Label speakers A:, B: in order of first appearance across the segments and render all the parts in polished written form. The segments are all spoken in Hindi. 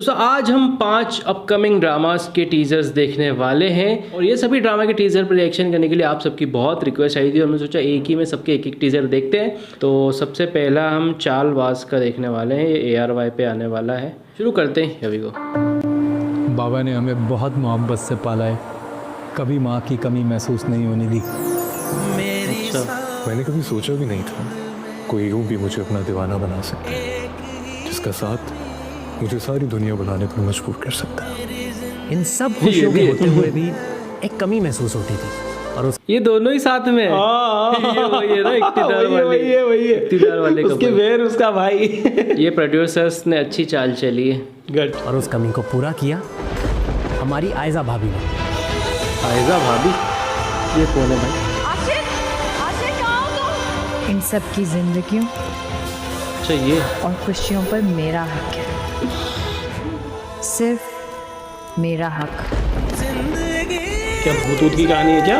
A: तो आज हम 5 अपकमिंग ड्रामास के टीजर्स देखने वाले हैं और ये सभी ड्रामा के टीजर पर रिएक्शन करने के लिए आप सबकी बहुत रिक्वेस्ट आई थी और मैंने सोचा एक ही में सबके एक टीजर देखते हैं। तो सबसे पहला हम चालबाज का देखने वाले हैं, ये ARY पे आने वाला है। शुरू करते हैं अभी को।
B: बाबा ने हमें बहुत मोहब्बत से पाला है, कभी माँ की कमी महसूस नहीं होने दी।
C: मैंने कभी सोचा भी नहीं था कोई यूं भी मुझे अपना दीवाना बना सके, जिसका साथ मुझे सारी दुनिया बनाने पर मजबूर कर सकता है।
D: इन सब खुशियों के होते हुए भी एक कमी महसूस होती थी और
A: ये दोनों ही साथ में है। ये वही है ना, इक्तिदार वाले
E: उसके बेर उसका भाई।
A: ये प्रोड्यूसर्स ने अच्छी चाल चली है।
E: गुड।
D: और उस कमी को पूरा किया हमारी आयजा भाभी ने।
A: आयजा भाभी, ये कौन है भाई?
F: इन सब की जिंदगियों
A: अच्छा, ये
F: और खुशियों पर मेरा हक है, सिर्फ मेरा हक।
E: क्या भूत की कहानी है क्या?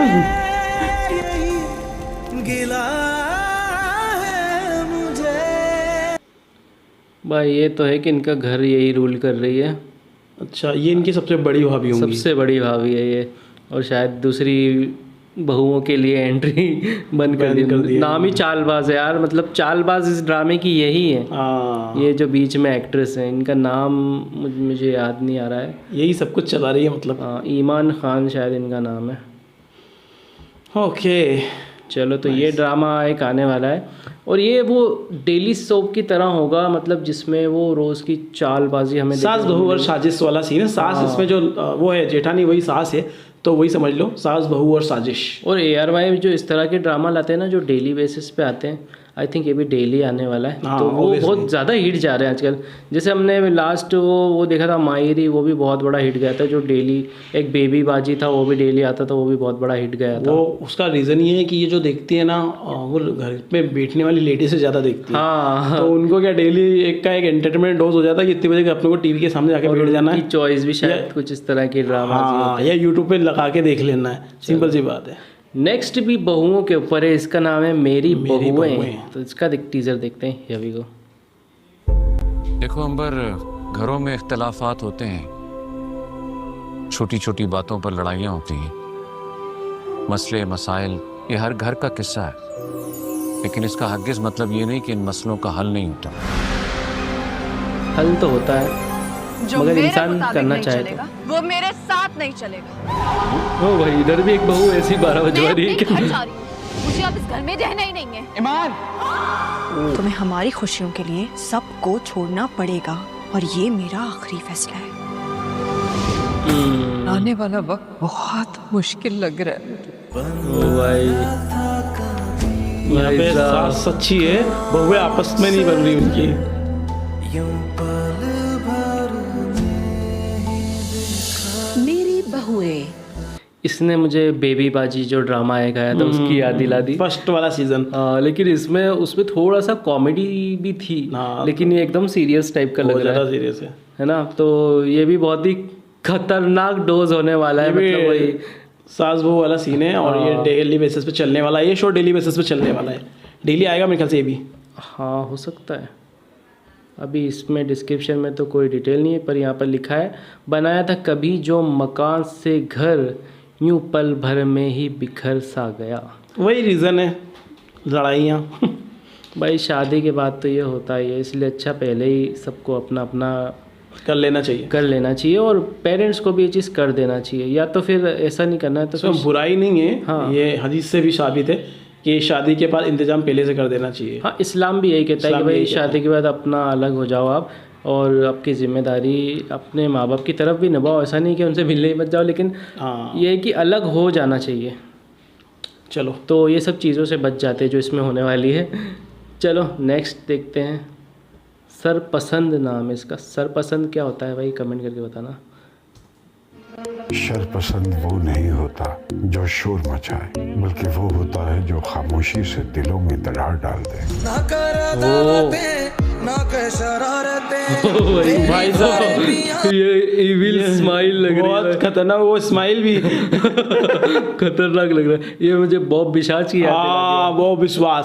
A: भाई ये तो है कि इनका घर यही रूल कर रही है।
E: अच्छा, ये इनकी सबसे बड़ी भाभी होंगी।
A: सबसे बड़ी भाभी है ये, और शायद दूसरी बहुओं के लिए एंट्री बंद कर दी। नाम ही चालबाज है यार, मतलब चालबाज इस ड्रामे की यही है। ये जो बीच में एक्ट्रेस है, इनका नाम मुझे याद नहीं आ रहा है।
E: यही सब कुछ चला रही है मतलब।
A: ईमान खान शायद इनका नाम है।
E: ओके
A: चलो, तो ये ड्रामा एक आने वाला है और ये वो डेली सोप की तरह होगा, मतलब जिसमें वो रोज़ की चालबाजी हमें
E: सास बहू और साजिश वाला सीन है। सास इसमें जो वो है जेठानी, वही सास है, तो वही समझ लो, सास बहू और साजिश। और
A: ARY जो इस तरह के ड्रामा लाते हैं ना, जो डेली बेसिस पे आते हैं, आई थिंक ये भी डेली आने वाला है। तो वो बहुत ज़्यादा हिट जा रहे हैं आजकल। जैसे हमने लास्ट वो देखा था मायरी, वो भी बहुत बड़ा हिट गया था। जो डेली एक बेबी बाजी था, वो भी डेली आता था, वो भी बहुत बड़ा हिट गया था।
E: वो उसका रीज़न ये है कि ये जो देखती है ना, वो घर पे बैठने वाली लेडी से ज़्यादा देखती है।
A: हाँ,
E: तो उनको क्या डेली एक एंटरटेनमेंट डोज हो जाता है कि इतनी बजे अपने को टीवी के सामने जाके बैठ जाना है।
A: चॉइस भी शायद कुछ इस तरह की ड्रामा,
E: हाँ, या यूट्यूब पे लगा के देख लेना है, सिंपल सी बात है।
A: नेक्स्ट भी बहुओं के ऊपर है, इसका नाम है मेरी बहुएं। तो इसका टीजर देखते हैं, here we go।
G: देखो अंबर, घरों में इख्तलाफात होते हैं, छोटी छोटी बातों पर लड़ाइयाँ होती हैं, मसले मसाइल, ये हर घर का किस्सा है। लेकिन इसका हरगिज़ मतलब ये नहीं कि इन मसलों का हल नहीं होता।
A: हल तो होता है, मगर इंसान करना चाहे तो।
H: वो मेरे साथ नहीं चलेगा।
A: ओ भाई, इधर भी एक बहू ऐसी 12 बजवा रही है कि
H: मुझे अब इस घर में रहना ही नहीं है।
A: ईमान,
I: तुम्हें हमारी खुशियों के लिए सबको छोड़ना पड़ेगा और ये मेरा आखिरी फैसला है।
F: आने वाला वक्त बहुत मुश्किल लग रहा है।
A: ओ भाई,
E: यहाँ पे सास सच्ची है, बहुएं आपस में नहीं बन रही उनकी।
I: मेरी बहुएं।
A: इसने मुझे बेबी बाजी जो ड्रामा एक आया था उसकी याद दिला दी,
E: फर्स्ट वाला सीजन।
A: लेकिन उसमें थोड़ा सा कॉमेडी भी थी, लेकिन ये एकदम सीरियस टाइप का लग रहा है।
E: सीरियस है
A: ना? तो ये भी बहुत ही खतरनाक डोज होने वाला है। मतलब वही
E: सास बहू वाला सीन है और ये डेली बेसिस पे चलने वाला है। ये शो डेली बेसिस पे चलने वाला है, डेली आएगा मेरे ख्याल से ये भी।
A: हाँ, हो सकता है। अभी इसमें डिस्क्रिप्शन में तो कोई डिटेल नहीं है, पर यहाँ पर लिखा है, बनाया था कभी जो मकान से घर, यूं पल भर में ही बिखर सा गया।
E: वही रीज़न है, लड़ाइयाँ।
A: भाई शादी के बाद तो ये होता ही है, इसलिए अच्छा पहले ही सबको अपना अपना
E: कर लेना चाहिए
A: और पेरेंट्स को भी ये चीज़ कर देना चाहिए। या तो फिर ऐसा नहीं करना है तो
E: फिर बुराई नहीं है।
A: हाँ,
E: ये हदीस से भी साबित है कि शादी के बाद इंतजाम पहले से कर देना चाहिए।
A: हाँ, इस्लाम भी यही कहता है कि भाई शादी के बाद अपना अलग हो जाओ आप, और आपकी जिम्मेदारी अपने माँ बाप की तरफ भी निभाओ। ऐसा नहीं कि उनसे मिलने ही मत जाओ, लेकिन ये है कि अलग हो जाना चाहिए।
E: चलो,
A: तो ये सब चीज़ों से बच जाते हैं जो इसमें होने वाली है। चलो नेक्स्ट देखते हैं। सरपसंद नाम है इसका। सरपसंद क्या होता है भाई, कमेंट करके बताना।
J: शरपसंद वो नहीं होता जो शोर मचाए, बल्कि वो होता है जो खामोशी से दिलों में दरार डाल दे।
A: भाई साहब, ये इविल स्माइल लग रही है,
E: बहुत खतरनाक। वो स्माइल भी
A: खतरनाक लग रहा है। ये मुझे बॉब बिशाच की याद दिला दिया।
E: बॉब विश्वास।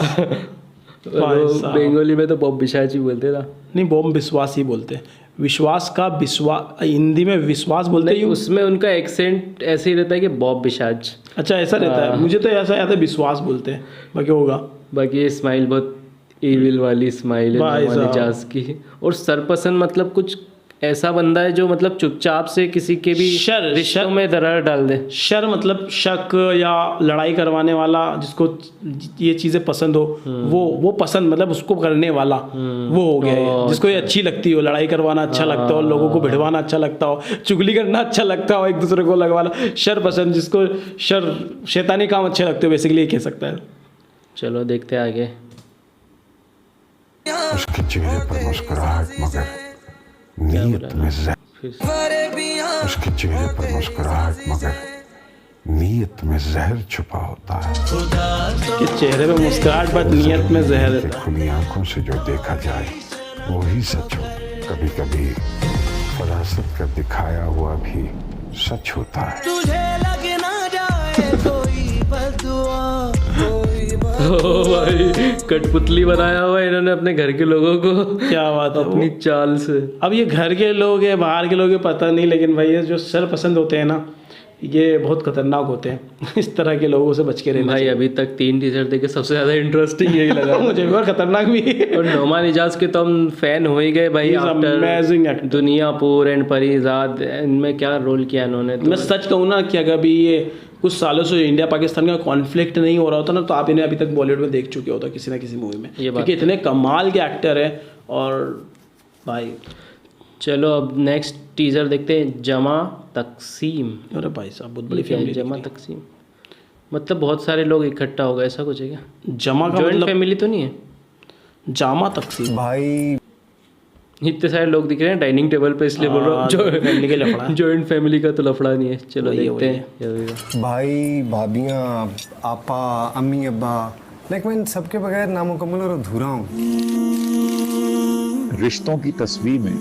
A: बंगाली में तो बॉब बिशाच ही बोलते था।
E: नहीं, बॉब विश्वास ही बोलते हैं। विश्वास का विश्वास, हिंदी में विश्वास बोलते
A: नहीं,
E: हैं।
A: उसमें उनका एक्सेंट ऐसे ही रहता है कि बॉब बिशाज।
E: अच्छा ऐसा रहता है, मुझे तो ऐसा याद है विश्वास बोलते हैं, बाकी होगा।
A: बाकी ये स्माइल बहुत ईविल वाली स्माइल है
E: भाई
A: नोमान
E: साहब।
A: इजाज की। और सरपसंद मतलब कुछ ऐसा बंदा है जो मतलब चुपचाप से किसी के भी रिश्तों में दरार डाल दे।
E: शर मतलब शक या लड़ाई करवाने वाला, जिसको ये चीज़ें पसंद हो, वो पसंद मतलब उसको करने वाला वो हो गया है। जिसको ये अच्छी लगती हो, लड़ाई करवाना अच्छा लगता हो, लोगों को भिड़वाना अच्छा लगता हो, चुगली करना अच्छा लगता हो, एक दूसरे को लगवाना, शर पसंद, जिसको शर शैतानी काम अच्छे लगते हो, बेसिकली ये कह सकता है।
A: चलो देखते हैं आगे।
J: उसके चेहरे पर मुस्कुराहट मगर नीयत में जहर, उसके चेहरे पर मुस्कुराहट मगर नीयत में जहर छुपा होता है।
E: कि चेहरे पे मुस्कुराहट बट नीयत में जहर रहता है।
J: खुली आंखों से जो देखा जाए वो ही सच हो। कभी कभी फरासत का दिखाया हुआ भी सच होता है।
A: ओ भाई, कठपुतली बनाया हुआ है इन्होंने अपने घर के लोगों को।
E: क्या बात है
A: अपनी चाल से।
E: अब ये घर के लोग हैं, बाहर के लोग हैं, पता नहीं, लेकिन भाई ये जो सर पसंद होते हैं ना, ये बहुत खतरनाक होते हैं। इस तरह के लोगों से बच के रहना
A: भाई अभी तक 3 टीजर देखे सबसे ज़्यादा इंटरेस्टिंग यही लगा
E: मुझे भी, और खतरनाक भी।
A: और नोमान इजाज के तो हम फैन हो ही गए भाई।
E: Amazing actor.
A: Duniyapur and Parizad, इनमें क्या रोल किया इन्होंने।
E: मैं सच कहूँ ना कि अगर भी ये कुछ सालों से इंडिया पाकिस्तान का कॉन्फ्लिक्ट नहीं हो रहा होता ना, तो आप इन्हें अभी तक बॉलीवुड में देख चुके होता किसी ना किसी मूवी में, क्योंकि इतने कमाल के एक्टर हैं। और भाई
A: चलो अब नेक्स्ट टीजर देखते हैं, जमा तकसीम।
E: अरे भाई साहब बहुत बड़ी फैमिली।
A: जमा तकसीम मतलब बहुत सारे लोग इकट्ठा हो गए, ऐसा कुछ है क्या?
E: जमा का
A: जॉइंट
E: मतलब
A: फैमिली तो नहीं है?
E: जामा तकसीम
D: भाई
A: इतने सारे लोग दिख रहे हैं डाइनिंग टेबल पे, इसलिए बोल रहा हूँ
E: फैमिली के लफड़ा।
A: जॉइंट फैमिली का तो लफड़ा नहीं है। चलो देखते हैं।
D: भाई भाभियाँ, आपा, अम्मी, अब्बा, लाइक मैं इन सबके बगैर नामुकम्मल और अधूरा हूँ।
K: रिश्तों की तस्वीर में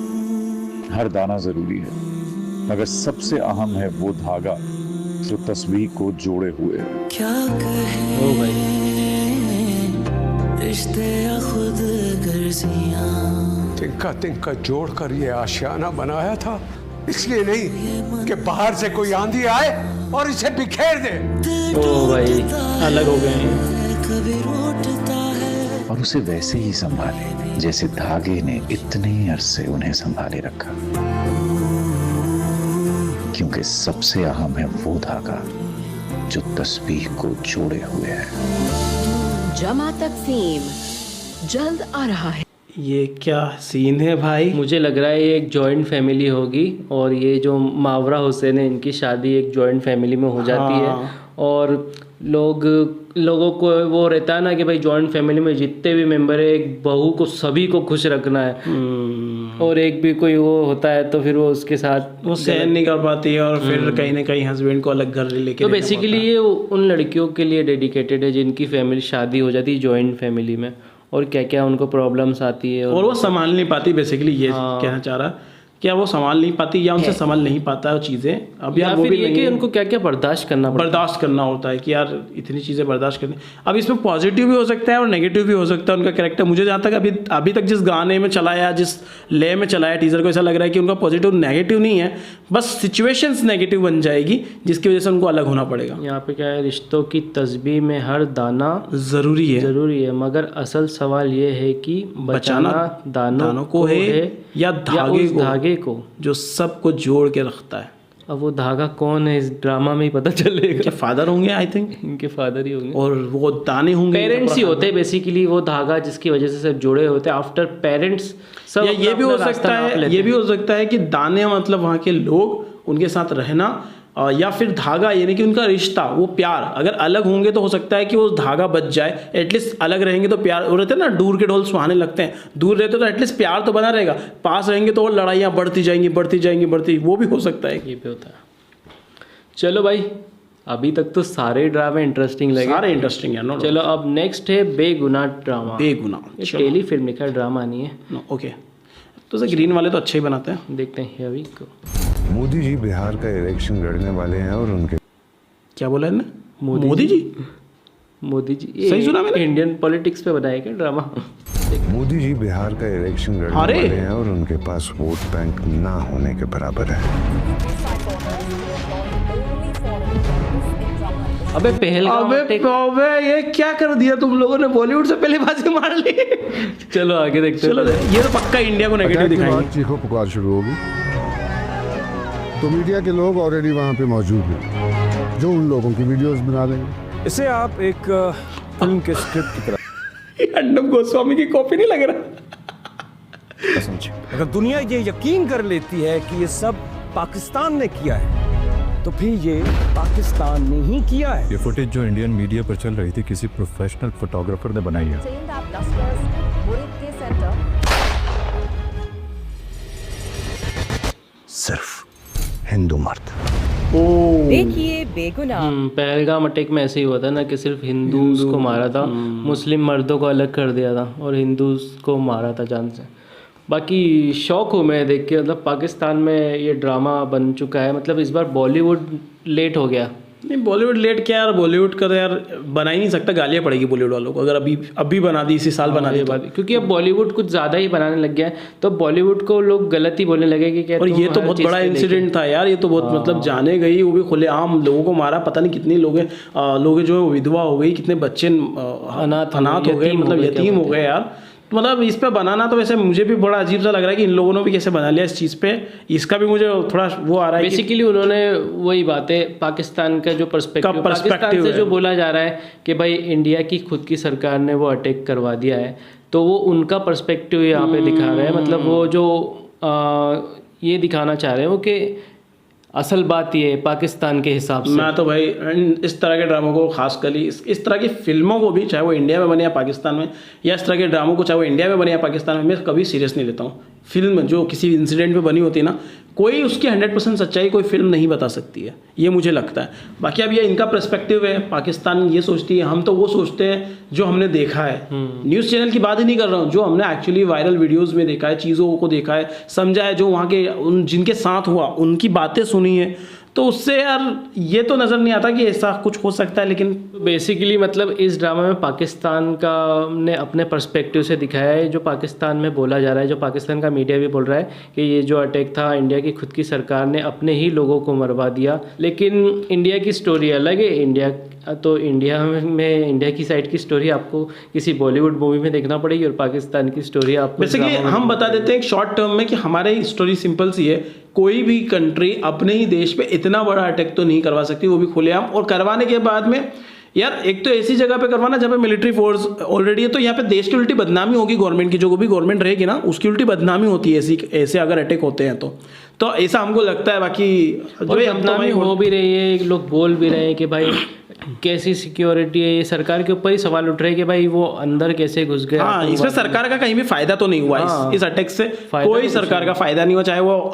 K: हर दाना जरूरी है, मगर सबसे अहम है वो धागा जो तस्वीर को जोड़े हुए है।
L: क्या
A: ओ भाई
L: रिश्ते या खुद गर्जियां,
M: तिनका तिनका जोड़कर ये आशियाना बनाया था, इसलिए नहीं कि बाहर से कोई आंधी आए और इसे बिखेर दे।
A: ओ भाई
E: अलग हो गए हैं।
L: कभी रोटता है
K: और उसे वैसे ही संभाले जैसे धागे ने इतने अरसे उन्हें संभाले रखा, क्योंकि सबसे अहम है वो धागा जो तस्बीह को जोड़े हुए है।
N: जमा तकसीम जल्द आ रहा है।
E: ये क्या सीन है भाई?
A: मुझे लग रहा है ये एक जॉइंट फैमिली होगी, और ये जो मावरा हुसैन है इनकी शादी एक जॉइंट फैमिली में हो जाती है। और लोगों को वो रहता है ना कि भाई जॉइंट फैमिली में जितने भी मेंबर है, एक बहू को सभी को खुश रखना है, और एक भी कोई वो होता है तो फिर वो उसके साथ
E: वो सहन नहीं कर पाती है, और फिर कहीं ना कहीं हस्बैंड को अलग घर लेके।
A: तो बेसिकली ये उन लड़कियों के लिए डेडिकेटेड है जिनकी फैमिली शादी हो जाती है जॉइंट फैमिली में, और क्या क्या उनको प्रॉब्लम्स आती है
E: और वो संभाल नहीं पाती। बेसिकली ये कहना चाह रहा, क्या वो संभाल नहीं पाती या उनसे संभाल नहीं पाता है वो चीज़ें। अब यार वो भी नहीं, कि
A: उनको क्या क्या बर्दाश्त करना
E: होता है कि यार इतनी चीज़ें बर्दाश्त करनी। अब इसमें पॉजिटिव भी हो सकता है और नेगेटिव भी हो सकता है उनका कैरेक्टर। मुझे जहाँ तक अभी तक जिस गाने में चलाया, जिस ले में चलाया टीजर को, ऐसा लग रहा है कि उनका पॉजिटिव नेगेटिव नहीं है, बस सिचुएशंस नेगेटिव बन जाएगी जिसकी वजह से उनको अलग होना पड़ेगा।
A: यहाँ पे क्या है, रिश्तों की तस्बीह में हर दाना
E: ज़रूरी है,
A: मगर असल सवाल ये है कि बचाना दानों को है या धागे को
E: जो सबको जोड़ के रखता है।
A: अब वो धागा कौन है इस ड्रामा में ही पता चलेगा।
E: क्या फादर होंगे? आई थिंक
A: इनके फादर ही होंगे,
E: और वो दाने होंगे,
A: पेरेंट्स ही होते हैं बेसिकली वो धागा जिसकी वजह से सब जुड़े होते हैं। आफ्टर पेरेंट्स सब
E: ये भी हो सकता है कि दाने मतलब वहाँ के लोग उनके साथ रहना, या फिर धागा यानी कि उनका रिश्ता, वो प्यार। अगर अलग होंगे तो हो सकता है कि वो धागा बच जाए, एटलीस्ट अलग रहेंगे तो प्यार वो रहते हैं ना, दूर के ढोल सुहाने लगते हैं, दूर रहते तो एटलीस्ट प्यार तो बना रहेगा, पास रहेंगे तो और लड़ाइयाँ बढ़ती जाएंगी, वो भी हो सकता है।
A: ये भी होता है। चलो भाई अभी तक तो सारे ड्रामे इंटरेस्टिंग लगे,
E: सारे इंटरेस्टिंग है।
A: चलो अब नेक्स्ट है बेगुनाह ड्रामा।
E: बेगुनाह
A: टेली फिल्म लिखा ड्रामा नहीं है।
E: ओके, तो ग्रीन वाले तो अच्छे ही बनाते हैं,
A: देखते हैं अभी को।
J: मोदी जी बिहार का इलेक्शन लड़ने वाले हैं और उनके
E: क्या बोला है? मोदी जी
A: सही सुना मैंने? इंडियन पॉलिटिक्स पे बनाया क्या ड्रामा?
J: मोदी जी बिहार का इलेक्शन लड़ने
E: अरे!
J: वाले हैं और उनके पास वोट बैंक ना होने के बराबर है।
A: अबे पहलगाम
E: अबे ये क्या कर दिया तुम लोगों ने, बॉलीवुड से पहले बाजी मार ली।
A: चलो आगे देखते
E: चलो ये तो पक्का इंडिया को नेगेटिव
J: अटैक के
E: दिखाएंगे।
J: बाद चीखो पुकार शुरू होगी तो मीडिया के लोग ऑलरेडी वहाँ पे मौजूद हैं जो उन लोगों की वीडियोस बना देंगे।
C: इसे आप एक फिल्म के स्क्रिप्ट की तरह
E: अर्नब गोस्वामी की कॉपी नहीं लग रहा।
C: समझे। अगर दुनिया ये यकीन कर लेती है कि ये सब पाकिस्तान ने किया है तो फिर ये पाकिस्तान ने ही किया है।
B: ये फुटेज जो इंडियन मीडिया पर चल रही थी किसी प्रोफेशनल फोटोग्राफर ने बनाई है।
J: सिर्फ हिंदू मर्द।
N: देखिए बेगुनाह।
A: पहलगाम अटैक में ऐसे ही हुआ था ना कि सिर्फ हिंदूज को मारा था, मुस्लिम मर्दों को अलग कर दिया था और हिंदूज को मारा था जान से। बाकी शौक हूँ मैं देख के, मतलब पाकिस्तान में ये ड्रामा बन चुका है। मतलब इस बार बॉलीवुड लेट हो गया।
E: नहीं बॉलीवुड लेट क्या यार, बॉलीवुड का तो यार बना ही नहीं सकता, गालियाँ पड़ेगी बॉलीवुड वालों को अगर अभी बना दी, इसी साल बना दी तो।
A: क्योंकि अब बॉलीवुड कुछ ज़्यादा ही बनाने लग गया है तो बॉलीवुड को लोग गलत ही बोलने लगे कि क्या।
E: और ये तो बहुत बड़ा इंसिडेंट था यार, ये तो बहुत मतलब जाने गई, वो भी खुलेआम लोगों को मारा, पता नहीं कितने लोग जो विधवा हो गई, कितने बच्चे अनाथ हो गए, मतलब यतीम हो गए यार। मतलब इस पे बनाना तो वैसे मुझे भी बड़ा अजीब सा लग रहा है कि इन लोगों ने भी कैसे बना लिया इस चीज़ पे। इसका भी मुझे थोड़ा वो आ रहा है
A: बेसिकली उन्होंने वही बातें पाकिस्तान का जो पर्सपेक्टिव पाकिस्तान से जो बोला जा रहा है कि भाई इंडिया की खुद की सरकार ने वो अटैक करवा दिया है, तो वो उनका पर्सपेक्टिव यहाँ पे दिखा रहे हैं। मतलब वो जो ये दिखाना चाह रहे हैं वो कि असल बात ये है पाकिस्तान के हिसाब से।
E: मैं तो भाई इस तरह के ड्रामों को खासकर इस तरह की फिल्मों को भी, चाहे वो इंडिया में बने या पाकिस्तान में, या इस तरह के ड्रामों को चाहे वो इंडिया में बने या पाकिस्तान में, मैं कभी सीरियस नहीं लेता हूँ। फिल्म जो किसी इंसिडेंट पे बनी होती है ना, कोई उसकी 100% सच्चाई कोई फिल्म नहीं बता सकती है, ये मुझे लगता है। बाकी अब ये इनका पर्सपेक्टिव है, पाकिस्तान ये सोचती है, हम तो वो सोचते हैं जो हमने देखा है। न्यूज़ चैनल की बात ही नहीं कर रहा हूँ, जो हमने एक्चुअली वायरल वीडियोज़ में देखा है, चीज़ों को देखा है, समझा है, जो वहाँ के जिनके साथ हुआ उनकी बातें सुनी है, तो उससे यार ये तो नज़र नहीं आता कि ऐसा कुछ हो सकता है। लेकिन
A: बेसिकली मतलब इस ड्रामा में पाकिस्तान का ने अपने पर्सपेक्टिव से दिखाया है जो पाकिस्तान में बोला जा रहा है, जो पाकिस्तान का मीडिया भी बोल रहा है कि ये जो अटैक था इंडिया की खुद की सरकार ने अपने ही लोगों को मरवा दिया। लेकिन इंडिया की स्टोरी अलग है। इंडिया की साइड की स्टोरी आपको किसी बॉलीवुड मूवी में देखना पड़ेगी और पाकिस्तान की स्टोरी आपको
E: बेसिकली हम बता देते हैं एक शॉर्ट टर्म में कि हमारी स्टोरी सिंपल सी है। कोई भी कंट्री अपने ही देश पे इतना बड़ा अटैक तो नहीं करवा सकती, वो भी खुलेआम, और करवाने के बाद में यार एक तो ऐसी जगह पे करवाना जहाँ पे मिलिट्री फोर्स ऑलरेडी है, तो यहाँ पे देश की उल्टी बदनामी होगी गवर्नमेंट की, जो भी गवर्नमेंट रहेगी ना उसकी उल्टी बदनामी होती है ऐसे अगर अटैक होते हैं तो ऐसा हमको लगता है। बाकी
A: बदनामी हो भी रही है, लोग बोल भी रहे हैं कि भाई कैसी सिक्योरिटी है, ये सरकार के ऊपर ही सवाल उठ रहे हैं कि भाई वो अंदर कैसे घुस गए।
E: हाँ, इसमें सरकार का कहीं भी फायदा तो नहीं हुआ। इस अटैक से कोई सरकार का फायदा नहीं हुआ, चाहे वो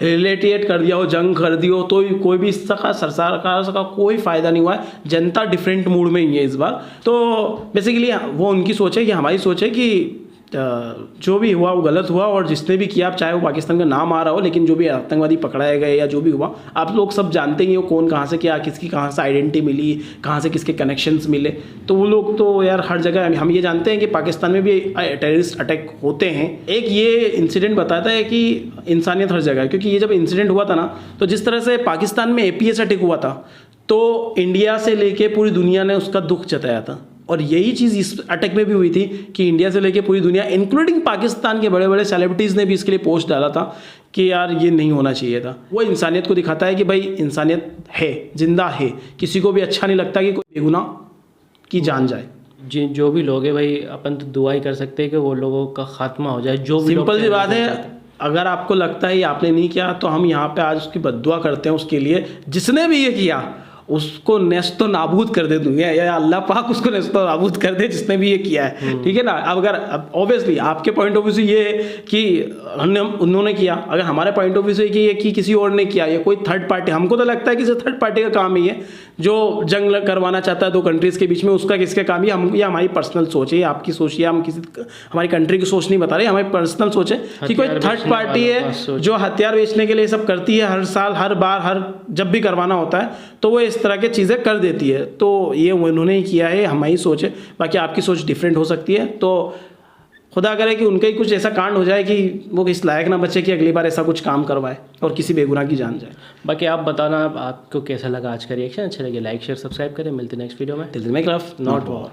E: रिलेटिएट कर दिया हो, जंग कर दी हो, तो कोई भी इसका सरकार का कोई फायदा नहीं हुआ है। जनता डिफरेंट मूड में ही है इस बार। तो बेसिकली वो उनकी सोच है कि हमारी सोच है कि जो भी हुआ वो गलत हुआ, और जिसने भी किया, चाहे वो पाकिस्तान का नाम आ रहा हो, लेकिन जो भी आतंकवादी पकड़ाए गए या जो भी हुआ, आप लोग सब जानते ही हो कौन कहाँ से क्या, किसकी कहाँ से आइडेंटिटी मिली, कहाँ से किसके कनेक्शंस मिले। तो वो लोग तो यार हर जगह, हम ये जानते हैं कि पाकिस्तान में भी टेररिस्ट अटैक होते हैं। एक ये इंसिडेंट बताता है कि इंसानियत हर जगह है, क्योंकि ये जब इंसिडेंट हुआ था ना, तो जिस तरह से पाकिस्तान में APS अटैक हुआ था, तो इंडिया से लेके पूरी दुनिया ने उसका दुख जताया था। और यही चीज़ इस अटैक में भी हुई थी कि इंडिया से लेके पूरी दुनिया, इंक्लूडिंग पाकिस्तान के बड़े बड़े सेलिब्रिटीज़ ने भी इसके लिए पोस्ट डाला था कि यार ये नहीं होना चाहिए था। वो इंसानियत को दिखाता है कि भाई इंसानियत है, जिंदा है, किसी को भी अच्छा नहीं लगता कि कोई बेगुनाह की जान जाए।
A: जो भी लोग हैं भाई, अपन तो दुआ ही कर सकते हैं कि वो लोगों का खात्मा हो जाए। जो भी
E: सिंपल सी बात है, अगर आपको लगता है ये आपने नहीं किया, तो हम यहाँ पे आज उसकी बद्दुआ करते हैं उसके लिए, जिसने भी ये किया उसको नेस्तो नाबूद कर दे दूंगा, या अल्लाह पाक उसको नेस्तो नाबूद कर दे जिसने भी ये किया है। ठीक है ना। अब अगर ऑब्वियसली आपके पॉइंट ऑफ व्यू से ये है कि उन्होंने किया, अगर हमारे पॉइंट ऑफ व्यू से कि किसी और ने किया, या कोई थर्ड पार्टी, हमको तो लगता है कि थर्ड पार्टी का काम ही है जो जंग करवाना चाहता है दो कंट्रीज़ के बीच में, उसका किसके काम ही हम, या हमारी पर्सनल सोच है, आपकी सोच है, हम हमारी कंट्री की सोच नहीं बता रहे, हमारी पर्सनल सोच है कि कोई थर्ड पार्टी है जो हथियार बेचने के लिए सब करती है, हर साल, हर बार, जब भी करवाना होता है तो वो इस तरह की चीज़ें कर देती है। तो ये उन्होंने ही किया है, हमारी सोच है। बाकी आपकी सोच डिफरेंट हो सकती है, तो खुदा करे कि उनका ही कुछ ऐसा कांड हो जाए कि वो इस लायक ना बचे कि अगली बार ऐसा कुछ काम करवाए और किसी बेगुनाह की जान जाए।
A: बाकी आप बताना आपको कैसा लगा आज का रिएक्शन। अच्छा लगे लाइक शेयर सब्सक्राइब करें। मिलते हैं नेक्स्ट वीडियो में।
E: Till then make love not war.